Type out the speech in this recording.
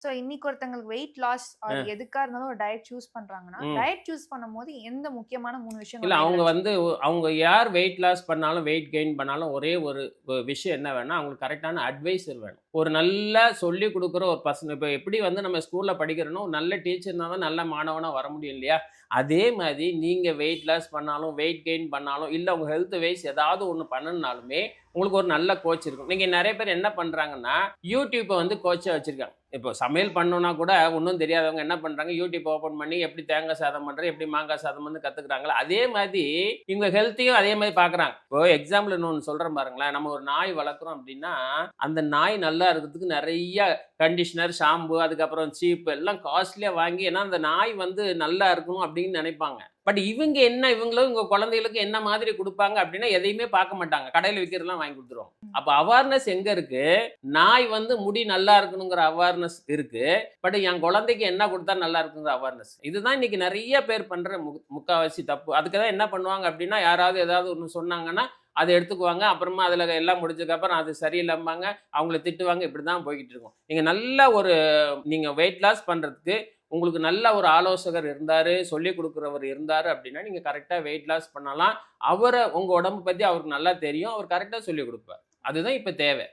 So இன்னைக்கு ஒருத்தங்களுக்கு weight loss R எதுக்கா இருந்தாலும் ஒரு டயட் சூஸ் பண்றாங்கன்னா, ம். டயட் சூஸ் பண்ணும்போது எந்த முக்கியமான 3 இல்ல விஷயங்கள் மைண்ட்ல அவங்க வந்து வச்சுக்கணும்? அவங்க யார் வெயிட் லாஸ் பண்ணாலும், வெயிட் கெயின் பண்ணாலும் ஒரே ஒரு விஷயம் என்ன வேணும்னா, அவங்களுக்கு கரெக்ட்டான அட்வைசர் வேணும். ஒரு நல்லா சொல்லிக் குடுக்குற ஒரு பர்சன் இப்ப எப்படி வந்து நம்ம ஸ்கூல்ல படிக்கிறோனோ, ஒரு நல்ல டீச்சர் இருந்தா தான் நல்ல மாணவனா வர முடியும் இல்லையா? அதே மாரி நீங்க வெயிட் லாஸ் பண்ணாலும், வெயிட் கெயின் பண்ணாலும், இல்ல உங்க ஹெல்த் வைஸ் ஏதாவது ஒண்ணு பண்ணணும்னாலுமே, உங்களுக்கு ஒரு நல்ல கோச் இருக்கும். நீங்க நெறைய பேர் என்ன பண்றாங்கன்னா, YouTubeஅ வந்து கோச்சா வச்சிருக்காங்க. இப்போ சமையல் பண்ணணும்னா கூட ஒண்ணும் தெரியாதவங்க என்ன பண்றாங்க, YouTube ஓப்பன் பண்ணி எப்படி தேங்காய் சாதம் பண்றது, எப்படி மாங்காய் சாதம் வந்து கத்துக்கிறாங்கல்ல. அதே மாரி இவங்க ஹெல்த்தையும் அதே மாரி பார்க்குறாங்க. இப்போ எக்ஸாம்பிள் இன்னொன்னு சொல்றேன் பாருங்களேன். நம்ம ஒரு நாய் வளர்க்குறோம் அப்படின்னா, அந்த நாய் நல்லா இருக்கிறதுக்கு நெறைய கண்டிஷனர், ஷாம்பு அதுக்கப்புறம் சீப் எல்லாம் காஸ்ட்லியா வாங்கி ஏன்னா அந்த நாய் வந்து நல்லா இருக்கணும் அப்படின்னு நினைப்பாங்க. பட் இவங்க என்ன இவங்களும் இவங்க குழந்தைகளுக்கு என்ன மாதிரி குடுப்பாங்க அப்படின்னா, எதையுமே பார்க்க மாட்டாங்க. கடையில விக்கிறதெல்லாம் வாங்கி குடுத்துருவாங்க. ம். அப்ப அவேர்னஸ் எங்க இருக்கு? நாய் வந்து முடி நல்லா இருக்கணுங்கிற அவேர்னஸ் இருக்கு. பட் என் குழந்தைக்கு என்ன குடுத்தா நல்லா இருக்குங்கிற அவேர்னஸ். இதுதான் இன்னைக்கு நெறைய பேர் பண்ற முக்காவாசி தப்பு. அதுக்கு தான் என்ன பண்ணுவாங்க அப்படின்னா, யாராவது ஏதாவது ஒண்ணு சொன்னாங்கன்னா, அத எடுத்துக்குவாங்க. அப்புறமா அதுல எல்லாம் முடிஞ்சதுக்கப்புறம் அது சரியில்லம்பாங்க. அவங்கள திட்டுவாங்க. இப்படி தான் போய்க்கிட்டு இருக்கும். நீங்க நல்ல ஒரு நீங்க வெயிட் லாஸ் பண்றதுக்கு உங்களுக்கு நல்ல ஒரு ஆலோசகர் இருந்தாரு, சொல்லிக் குடுக்குறவர் இருந்தாரு அப்படின்னா, நீங்க கரெக்ட்டா வெயிட் லாஸ் பண்ணலாம். உங்க உடம்ப பத்தி அவருக்கு நல்லா தெரியும். அவர் கரெக்ட்டா சொல்லிக் குடுப்பார். அதுதான் இப்ப தேவை.